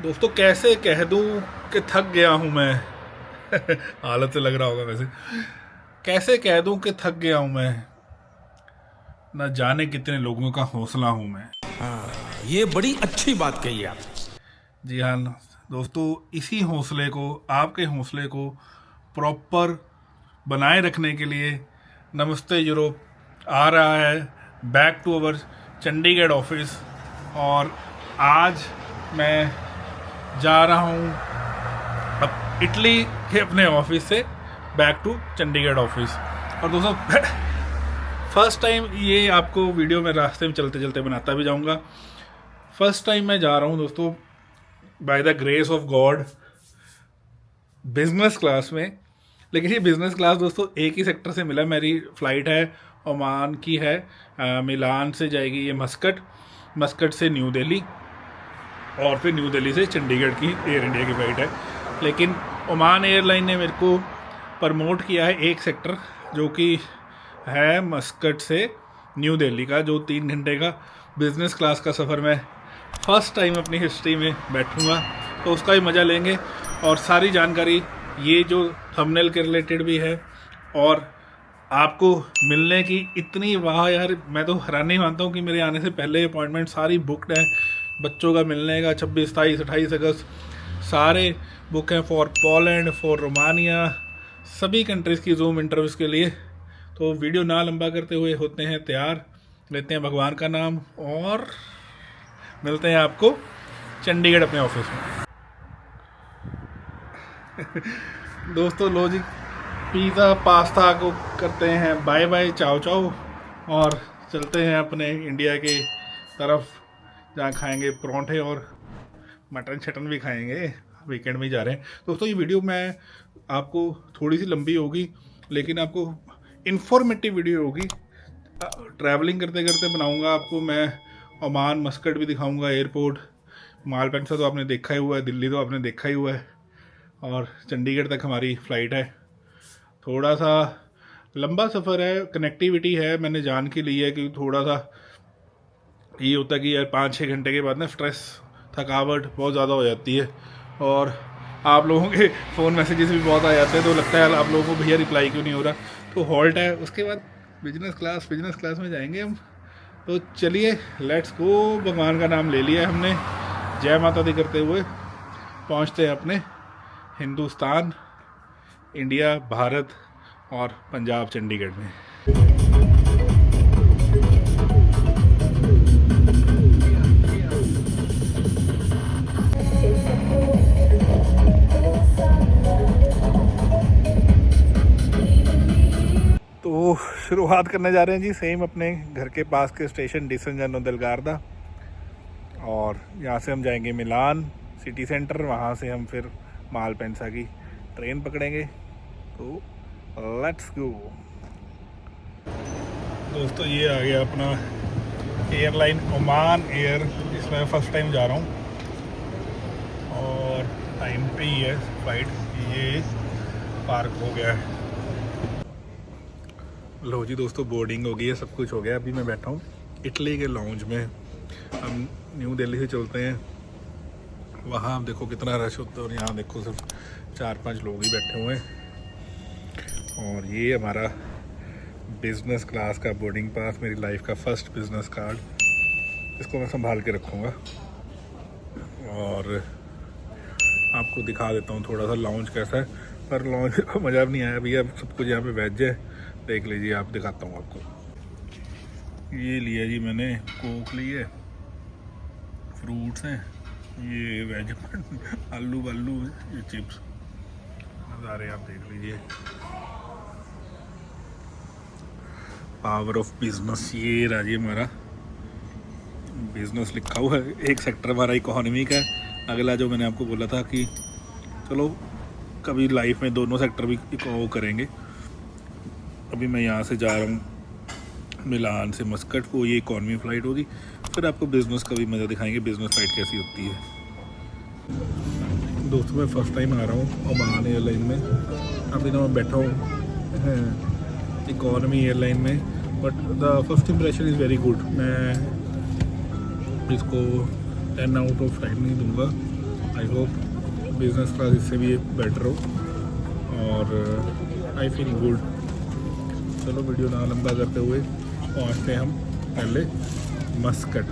दोस्तों कैसे कह दूं कि थक गया हूं मैं। हालत से लग रहा होगा वैसे। कैसे कह दूं कि थक गया हूं मैं, न जाने कितने लोगों का हौसला हूं मैं। हाँ, ये बड़ी अच्छी बात कही आप। जी हाँ दोस्तों, इसी हौसले को, आपके हौसले को प्रॉपर बनाए रखने के लिए नमस्ते यूरोप आ रहा है back to our Chandigarh office. और आज मैं जा रहा हूँ अब इटली के अपने ऑफिस से बैक टू चंडीगढ़ ऑफिस। और दोस्तों फर्स्ट टाइम ये आपको वीडियो में रास्ते में चलते चलते बनाता भी जाऊँगा। फर्स्ट टाइम मैं जा रहा हूँ दोस्तों by the grace of God business class में। लेकिन ये बिजनेस क्लास दोस्तों एक ही सेक्टर से मिला। मेरी फ़्लाइट है ओमान की है, मिलान से जाएगी ये मस्कट से न्यू दिल्ली, और फिर न्यू दिल्ली से चंडीगढ़ की एयर इंडिया की फ़्लाइट है। लेकिन ओमान एयरलाइन ने मेरे को प्रमोट किया है एक सेक्टर जो कि है मस्कट से न्यू दिल्ली का, जो 3 घंटे का बिज़नेस क्लास का सफ़र मैं फ़र्स्ट टाइम अपनी हिस्ट्री में बैठूँगा, तो उसका भी मज़ा लेंगे। और सारी जानकारी ये जो थंबनेल के रिलेटेड भी है, और आपको मिलने की इतनी वाह यार, मैं तो हैरानी मानता हूँ कि मेरे आने से पहले अपॉइंटमेंट सारी बुकड है। बच्चों का मिलने का 26, 27, 28 अगस्त सारे बुक हैं, फॉर पोलैंड, फॉर रोमानिया, सभी कंट्रीज़ की जूम इंटरव्यूज़ के लिए। तो वीडियो ना लंबा करते हुए होते हैं तैयार, लेते हैं भगवान का नाम और मिलते हैं आपको चंडीगढ़ अपने ऑफिस में। दोस्तों लो जी, पिज़्ज़ा पास्ता को करते हैं बाय बाय, चाओ चाओ, और चलते हैं अपने इंडिया के तरफ, जहाँ खाएंगे परोंठे और मटन शटन भी खाएंगे। वीकेंड में ही जा रहे हैं दोस्तों। ये वीडियो मैं आपको थोड़ी सी लंबी होगी, लेकिन आपको इन्फॉर्मेटिव वीडियो होगी। ट्रैवलिंग करते करते बनाऊंगा आपको मैं। ओमान मस्कट भी दिखाऊंगा, एयरपोर्ट, मालपेंसा तो आपने देखा ही हुआ है, दिल्ली तो आपने देखा ही हुआ है, और चंडीगढ़ तक हमारी फ़्लाइट है। थोड़ा सा लंबा सफ़र है, कनेक्टिविटी है, मैंने जान के ली है कि थोड़ा सा ये होता है कि यार 5-6 घंटे के बाद ना स्ट्रेस, थकावट बहुत ज़्यादा हो जाती है, और आप लोगों के फ़ोन मैसेजेस भी बहुत आ जाते हैं, तो लगता है आप लोगों को भैया रिप्लाई क्यों नहीं हो रहा। तो हॉल्ट है, उसके बाद बिजनेस क्लास में जाएंगे हम। तो चलिए लेट्स गो, भगवान का नाम ले लिया है हमने, जय माता दी करते हुए पहुंचते हैं अपने हिंदुस्तान, इंडिया, भारत और पंजाब, चंडीगढ़ में। तो शुरुआत करने जा रहे हैं जी सेम अपने घर के पास के स्टेशन डी सन जर्नो देल गार्दा, और यहाँ से हम जाएंगे मिलान सिटी सेंटर, वहाँ से हम फिर मालपेंसा की ट्रेन पकड़ेंगे। तो लेट्स गो दोस्तों। ये आ गया अपना एयरलाइन ओमान एयर, इसमें फर्स्ट टाइम जा रहा हूँ, और टाइम पे ही है फ्लाइट। ये पार्क हो गया है। लो जी दोस्तों, बोर्डिंग हो गई है, सब कुछ हो गया। अभी मैं बैठा हूँ इटली के लाउंज में। हम न्यू दिल्ली से चलते हैं, वहाँ आप देखो कितना रश होता है, और यहाँ देखो सिर्फ 4-5 लोग ही बैठे हुए हैं। और ये हमारा बिज़नेस क्लास का बोर्डिंग पास, मेरी लाइफ का फर्स्ट बिज़नेस कार्ड, इसको मैं संभाल के रखूँगा। और आपको दिखा देता हूँ थोड़ा सा लाउंज कैसा है, पर लाउंज का मज़ा भी नहीं आया भैया, सब कुछ यहाँ पे वेज है। देख लीजिए, आप दिखाता हूँ आपको। ये लिया जी मैंने, कोक ली है, फ्रूट्स हैं, ये वेज आलू वालू, ये चिप्स, नज़ारे आप देख लीजिए। पावर ऑफ बिजनेस, ये रहा जी हमारा बिजनेस लिखा हुआ है। एक सेक्टर हमारा इकोनॉमी का है, अगला जो मैंने आपको बोला था कि चलो कभी लाइफ में दोनों सेक्टर भी वो करेंगे। अभी मैं यहाँ से जा रहा हूँ मिलान से मस्कट को, ये इकॉनमी फ़्लाइट होगी, फिर आपको बिज़नेस का भी मज़ा दिखाएंगे, बिज़नेस फ़्लाइट कैसी होती है। दोस्तों मैं फ़र्स्ट टाइम आ रहा हूँ ओमान एयरलाइन में। अभी तो मैं बैठा हूँ इकॉनमी एयरलाइन में, but the first impression is very good. मैं इसको 10 आउट ऑफ 5 नहीं दूँगा, आई होप बिजनेस क्लास इससे भी बेटर हो और आई फील गुड। चलो वीडियो ना लंबा करते हुए पहुंचते हम पहले मस्कट।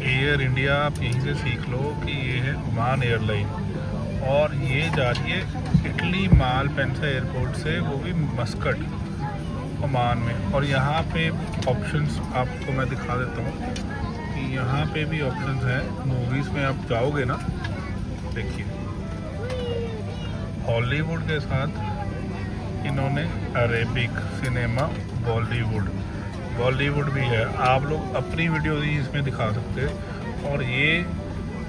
एयर इंडिया आप यहीं से सीख लो कि ये है ओमान एयरलाइन और ये जा रही है इटली मालपेंसा एयरपोर्ट से, वो भी मस्कट ओमान में। और यहाँ पे ऑप्शंस आपको मैं दिखा देता हूँ कि यहाँ पे भी ऑप्शंस हैं। मूवीज़ में आप जाओगे ना, देखिए हॉलीवुड के साथ इन्होंने अरेबिक सिनेमा, बॉलीवुड भी है। आप लोग अपनी वीडियो भी इसमें दिखा सकते हैं। और ये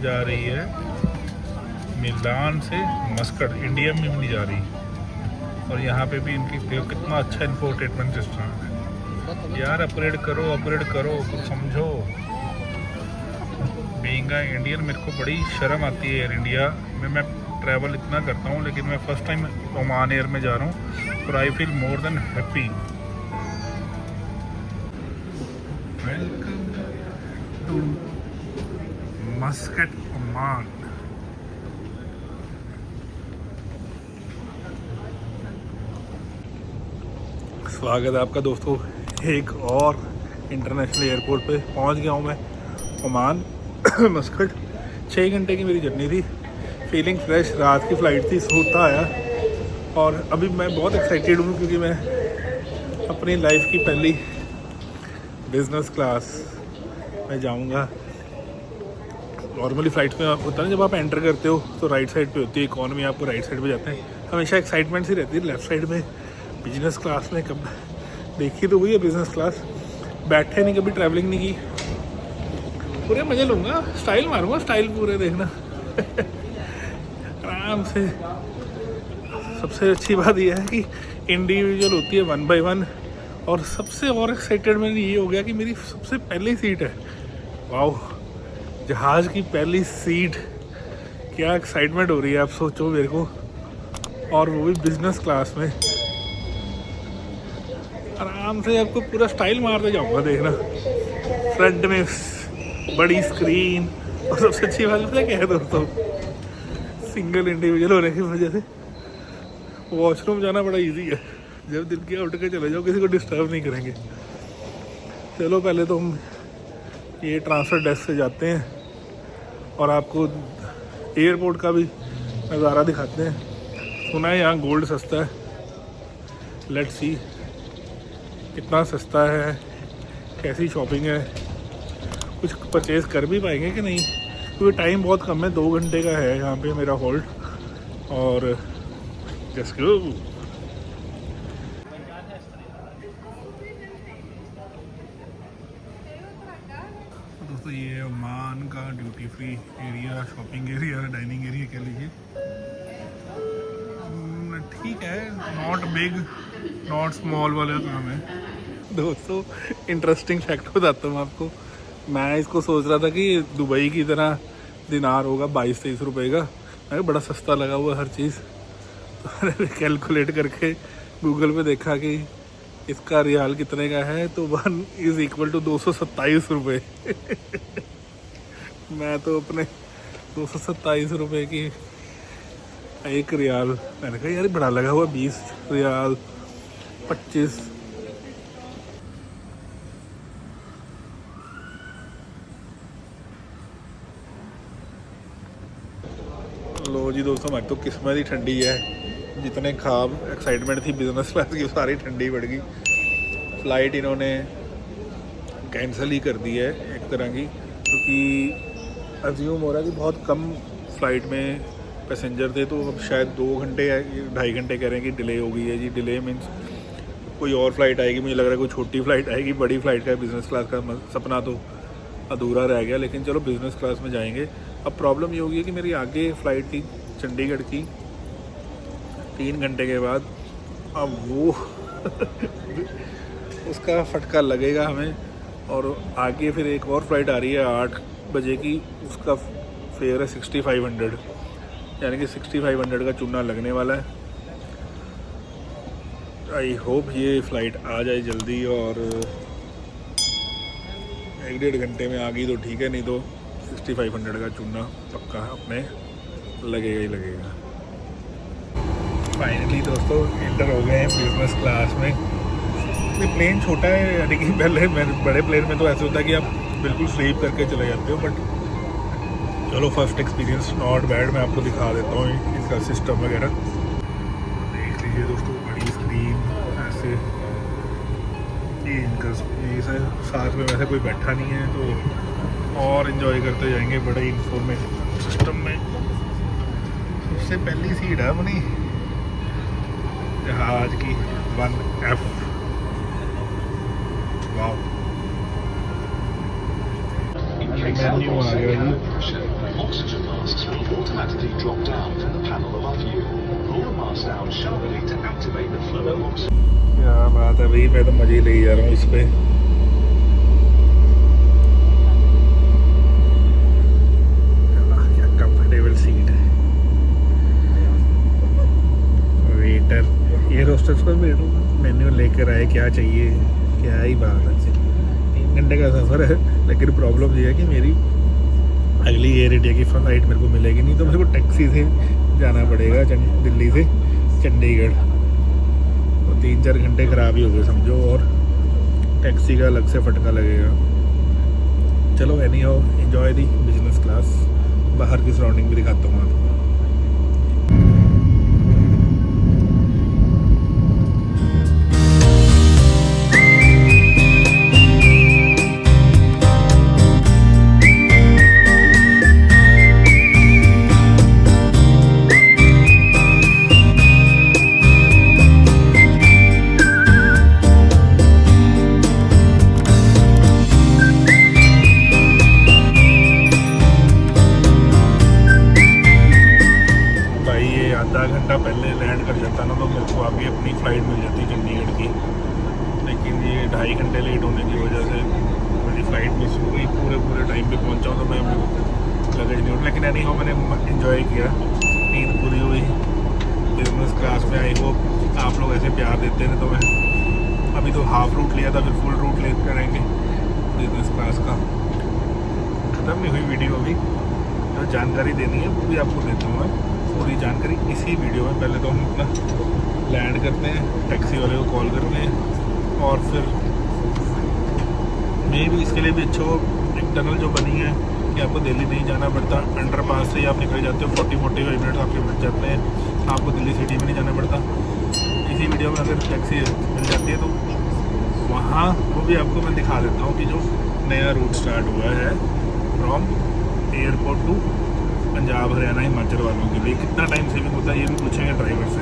जा रही है मिलान से मस्कट, इंडिया में भी नहीं जा रही। और यहाँ पे भी इनकी देखो कितना अच्छा इंफोटेनमेंट सिस्टम है यार। अपग्रेड करो कुछ समझो। बीइंग अ इंडियन मेरे को बड़ी शर्म आती है एयर इंडिया में। मैं ट्रैवल इतना करता हूँ लेकिन मैं फर्स्ट टाइम ओमान एयर में जा रहा हूँ और I feel more than happy. Welcome to Muscat Oman. स्वागत है आपका दोस्तों एक और इंटरनेशनल एयरपोर्ट पे। पहुंच गया हूँ मैं ओमान मस्कट। 6 घंटे की मेरी जर्नी थी। फीलिंग फ्रेश, रात की फ़्लाइट थी, सोता आया। और अभी मैं बहुत एक्साइटेड हूँ क्योंकि मैं अपनी लाइफ की पहली बिज़नेस क्लास में जाऊँगा। नॉर्मली फ़्लाइट में होता है ना, जब आप एंटर करते हो तो राइट साइड पे होती है इकॉनमी, आपको राइट साइड पे जाते हैं। हमेशा एक्साइटमेंट सी रहती है लेफ़्ट साइड में। बिजनेस क्लास में कब देखी तो हुई है बिज़नेस क्लास, बैठे नहीं, कभी ट्रैवलिंग नहीं की। पूरे मज़े लूँगा, स्टाइल मारूँगा, स्टाइल पूरे देखना आराम से। सबसे अच्छी बात यह है कि इंडिविजुअल होती है 1 by 1। और सबसे और एक्साइटेड मैंने ये हो गया कि मेरी सबसे पहली सीट है। वाह, जहाज़ की पहली सीट, क्या एक्साइटमेंट हो रही है आप सोचो मेरे को। और वो भी बिजनेस क्लास में। आराम से आपको पूरा स्टाइल मारते जाऊँगा देखना। फ्रंट में बड़ी स्क्रीन और सबसे अच्छी बात पता क्या है दोस्तों, सिंगल इंडिविजुअल होने की वजह से वॉशरूम जाना बड़ा इजी है। जब दिल किया उठ के चले जाओ, किसी को डिस्टर्ब नहीं करेंगे। चलो पहले तो हम ये ट्रांसफ़र डेस्क से जाते हैं और आपको एयरपोर्ट का भी नज़ारा दिखाते हैं। सुना है यहाँ गोल्ड सस्ता है। लेट्स सी कितना सस्ता है, कैसी शॉपिंग है, कुछ परचेज़ कर भी पाएंगे कि नहीं, क्योंकि टाइम बहुत कम है। 2 घंटे का है यहाँ पे मेरा होल्ड। और जस्ट गो। दोस्तों ये ओमान का duty free area, shopping area, dining area कह लीजिए। ठीक है, नॉट बिग नॉट स्मॉल वाला काम है। दोस्तों इंटरेस्टिंग फैक्ट बताता हूँ आपको। मैं इसको सोच रहा था कि दुबई की तरह दिनार होगा 22-23 रुपये का। मैं बड़ा सस्ता लगा हुआ हर चीज़। तो मैंने कैलकुलेट करके गूगल पे देखा कि इसका रियाल कितने का है, तो 1 = 227 रुपये। मैं तो अपने 227 रुपये की 1 रियाल, मैंने कहा यार बड़ा लगा हुआ, 20 रियाल 25। लो जी दोस्तों, हमारी तो किस्मत ही ठंडी है। जितने ख्वाब एक्साइटमेंट थी बिजनेस क्लास की सारी ठंडी पड़ गई। फ़्लाइट इन्होंने कैंसिल ही कर दी है एक तरह की, क्योंकि अज्यूम हो रहा है कि बहुत कम फ़्लाइट में पैसेंजर थे। तो अब शायद 2 घंटे या 2.5 घंटे कह रहे हैं कि डिले हो गई है जी। डिले मीन्स कोई और फ़्लाइट आएगी, मुझे लग रहा है कोई छोटी फ़्लाइट आएगी। बड़ी फ़्लाइट का बिज़नेस क्लास का सपना तो अधूरा रह गया, लेकिन चलो बिज़नेस क्लास में जाएंगे। अब प्रॉब्लम ये होगी कि मेरी आगे फ़्लाइट थी चंडीगढ़ की 3 घंटे के बाद। अब वो उसका फटका लगेगा हमें। और आगे फिर एक और फ़्लाइट आ रही है 8 बजे की, उसका फेयर है 6500, यानी कि 6500 का चूना लगने वाला है। आई होप ये फ़्लाइट आ जाए जल्दी और 1-1.5 घंटे में आ गई तो ठीक है, नहीं तो 6500 का चूना पक्का अपने लगेगा ही लगेगा। फाइनली दोस्तों एंटर हो गए हैं बिजनेस क्लास में। ये प्लेन छोटा है, यानी कि पहले बड़े प्लेन में तो ऐसा होता है कि आप बिल्कुल स्लीप करके चले जाते हो, बट चलो फर्स्ट एक्सपीरियंस नॉट बैड। मैं आपको दिखा देता हूँ इसका सिस्टम वगैरह। देख लीजिए दोस्तों, बड़ी स्क्रीन ऐसे, ये इनका स्पेस है। साथ में वैसे कोई बैठा नहीं है तो और इन्जॉय करते जाएंगे बड़े इंफॉर्मेटिव सिस्टम में। सबसे पहली सीट है अपनी जहाज की 1F। वाह, मेन्यू आ गया जी। Oxygen masks will automatically drop down from the panel above you. Pull the mask down sharply to activate the flow of oxygen. क्या बात है भाई, मैं तो मजे ले जा रहा हूँ इस पे। क्या कंफर्टेबल सीट है। वेटर, ये रोस्टर्स पर मेन्यू लेकर आए, क्या चाहिए, क्या ही बात है। 3 घंटे का सफ़र है, लेकिन प्रॉब्लम ये है कि मेरी अगली एयर इंडिया की फ्लाइट मेरे को मिलेगी नहीं, तो मेरे को टैक्सी से जाना पड़ेगा दिल्ली से चंडीगढ़। तो 3-4 घंटे ख़राब ही हो गए समझो, और टैक्सी का अलग से फटका लगेगा। चलो any how enjoy the business class. बाहर की सराउंडिंग भी दिखाता हूँ आपको। आधा घंटा पहले लैंड कर जाता ना तो मेरे को आगे अपनी फ़्लाइट मिल जाती चंडीगढ़ की, लेकिन ये 2.5 घंटे लेट होने की वजह से मेरी फ़्लाइट मिस हो गई। पूरे टाइम पे पहुंचा तो मैं लगेज नहीं उठा, लेकिन एनी हो मैंने इन्जॉय किया, नींद पूरी हुई बिजनेस क्लास में। आई होप आप लोग ऐसे प्यार देते हैं। तो मैं अभी तो हाफ रूट लिया था, फिर फुल रूट ले करेंगे बिजनेस क्लास का। ख़त्म नहीं हुई वीडियो अभी, जो जानकारी देनी है वो भी आपको देता हूँ मैं, पूरी जानकारी इसी वीडियो में। पहले तो हम अपना लैंड करते हैं, टैक्सी वाले को कॉल करते हैं, और फिर मे भी इसके लिए भी अच्छा हो एक टनल जो बनी है कि आपको दिल्ली नहीं जाना पड़ता। अंडरपास से ही आप निकल जाते हो, 40-45 मिनट आपके बच जाते हैं, आपको दिल्ली सिटी में नहीं जाना पड़ता। इसी वीडियो में अगर टैक्सी मिल जाती है तो वहाँ वो भी आपको मैं दिखा देता हूँ कि जो नया रूट स्टार्ट हुआ है from airport to Punjab Haryana Himachal वालों के लिए। कितना टाइम सेविंग होता है ये भी पूछेंगे ड्राइवर से।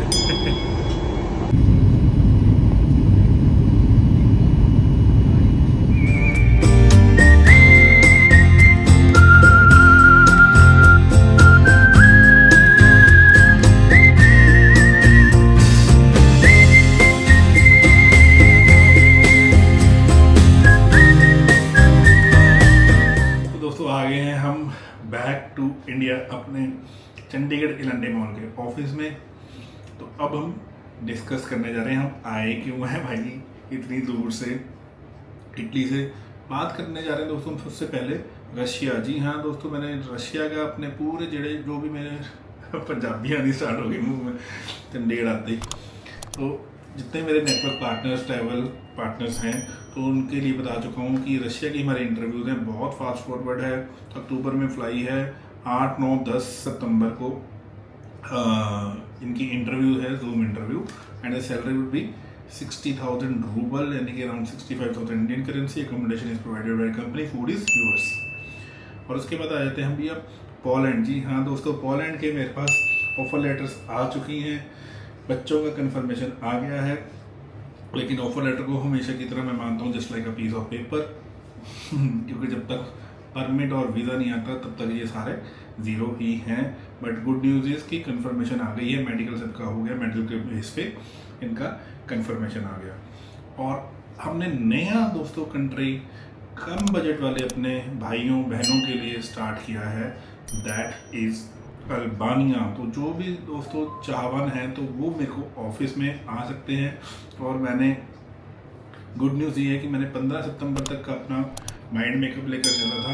तो दोस्तों आ गए हैं हम बैक टू इंडिया अपने चंडीगढ़ इलांडे मॉल के ऑफिस में। तो अब हम डिस्कस करने जा रहे हैं हम आए क्यों हैं भाई इतनी दूर से, इटली से। बात करने जा रहे हैं दोस्तों सबसे पहले रशिया। जी हाँ दोस्तों, मैंने रशिया का अपने पूरे जड़े जो भी मेरे पंजाबी आनी स्टार्ट हो गई मुँह में चंडीगढ़ आते ही। तो जितने मेरे नेटवर्क पार्टनर्स, ट्रैवल पार्टनर्स हैं, तो उनके लिए बता चुका हूँ कि रशिया की हमारे इंटरव्यूज़ हैं, बहुत फास्ट फॉरवर्ड है। अक्टूबर में फ्लाई है, 8, 9, 10 सितंबर को इनकी इंटरव्यू है, zoom interview. And the salary would be 60,000 rouble, यानी कि around 65,000 Indian currency. Accommodation is provided by company, food is yours. और उसके बाद आ जाते हैं हम भैया पोलैंड। जी हाँ दोस्तों, पोलैंड के मेरे पास ऑफर लेटर्स आ चुकी हैं, बच्चों का कंफर्मेशन आ गया है, लेकिन ऑफर लेटर को हमेशा की तरह मैं मानता हूँ just like a piece of paper, क्योंकि जब तक परमिट और वीज़ा नहीं आता तब तक ये सारे ज़ीरो ही हैं। बट गुड न्यूज़ इज़ कि कंफर्मेशन आ गई है, मेडिकल सबका हो गया, मेडिकल के बेस पे इनका कंफर्मेशन आ गया। और हमने नया दोस्तों कंट्री कम बजट वाले अपने भाइयों बहनों के लिए स्टार्ट किया है, दैट इज़ अल्बानिया। तो जो भी दोस्तों चाहवान हैं तो वो मेरे को ऑफिस में आ सकते हैं। और मैंने गुड न्यूज़ ये है कि मैंने 15 सितंबर तक का अपना माइंड मेकअप लेकर चला था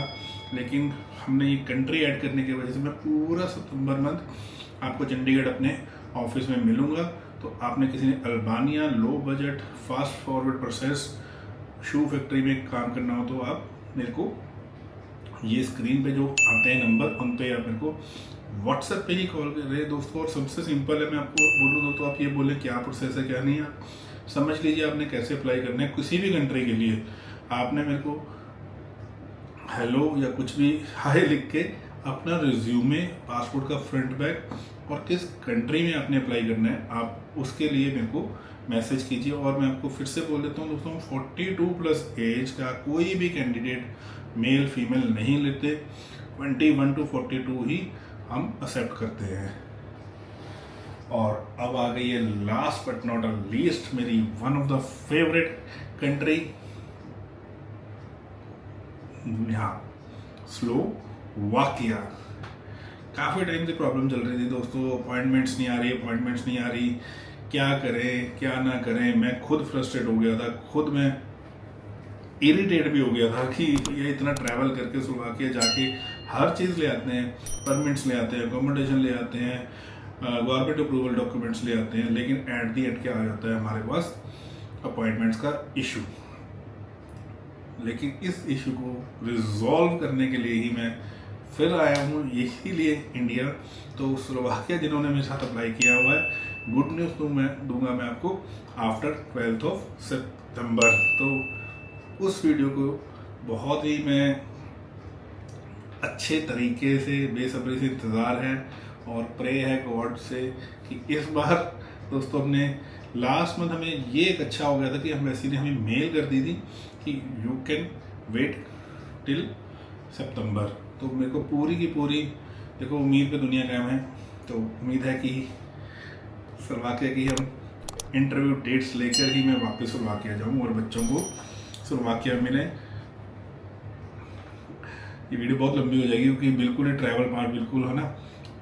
लेकिन हमने ये कंट्री ऐड करने की वजह से मैं पूरा सितंबर मंथ आपको चंडीगढ़ अपने ऑफिस में मिलूँगा। तो आपने किसी ने Albania, low budget, fast forward process shoe factory में काम करना हो तो आप मेरे को ये स्क्रीन पे जो आते हैं नंबर, उन पे आप मेरे को व्हाट्सएप पे ही कॉल कर रहे हैं दोस्तों। और सबसे सिंपल है, मैं आपको बोलूँ दोस्तों, आप ये बोलें क्या प्रोसेस है क्या नहीं, आप समझ लीजिए आपने कैसे अप्लाई करना है किसी भी कंट्री के लिए। आपने मेरे को हेलो या कुछ भी हाय लिख के अपना रिज्यूमे, पासपोर्ट का फ्रंट बैक और किस कंट्री में आपने अप्लाई करना है, आप उसके लिए मेरे को मैसेज कीजिए। और मैं आपको फिर से बोल देता हूँ दोस्तों, 42 प्लस एज का कोई भी कैंडिडेट मेल फीमेल नहीं लेते, 21 to 42 ही हम एक्सेप्ट करते हैं। और अब आ गई है last but not a least मेरी one of the favourite country, यहाँ स्लोवाकिया। काफ़ी टाइम से प्रॉब्लम चल रही थी दोस्तों, अपॉइंटमेंट्स नहीं आ रही, क्या करें क्या ना करें। मैं खुद फ्रस्ट्रेट हो गया था, खुद मैं इरिटेट भी हो गया था कि ये इतना ट्रैवल करके स्लोवाकिया जाके हर चीज़ ले आते हैं, परमिट्स ले आते हैं, अकोमोडेशन ले आते हैं, गवर्नमेंट अप्रूवल डॉक्यूमेंट्स ले आते हैं, लेकिन एट दी एंड क्या आ जाता है हमारे पास, अपॉइंटमेंट्स का इशू। लेकिन इस इशू को रिजॉल्व करने के लिए ही मैं फिर आया हूँ यही लिए इंडिया। तो स्लोवाकिया जिन्होंने मेरे साथ अप्लाई किया हुआ है, गुड न्यूज़ दूंगा मैं आपको आफ्टर 12 सितंबर। तो उस वीडियो को बहुत ही मैं अच्छे तरीके से बेसब्री से इंतज़ार है और प्रे है गॉड से कि इस बार दोस्तों हमने लास्ट मंथ हमें ये एक अच्छा हो गया था कि हम वैसे ने हमें मेल कर दी थी कि यू कैन वेट टिल सितंबर। तो मेरे को पूरी की पूरी देखो उम्मीद पे दुनिया कायम है। तो उम्मीद है कि स्लोवाकिया की हम इंटरव्यू डेट्स लेकर ही मैं वापस स्लोवाकिया जाऊँ और बच्चों को स्लोवाकिया मिले। ये वीडियो बहुत लंबी हो जाएगी क्योंकि बिल्कुल ही ट्रैवल पार्ट बिल्कुल है ना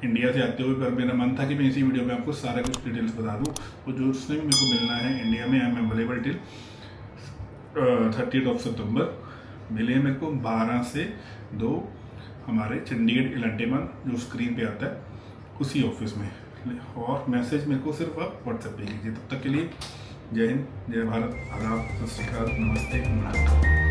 इंडिया से आते हुए, पर मेरा मन था कि मैं इसी वीडियो में आपको सारा कुछ डिटेल्स बता दूं। तो जो उसने भी मेरे को मिलना है इंडिया में, आई एम अवेलेबल टिल 30 सितंबर। मिले मेरे को 12 से 2 हमारे चंडीगढ़ इलांटेमन जो स्क्रीन पे आता है उसी ऑफिस में। और मैसेज मेरे को सिर्फ आप व्हाट्सएप पे कीजिए। तब तक के लिए जय हिंद, जय भारत, आदाब, सत श्री अकाल, नमस्ते, नमस्कार।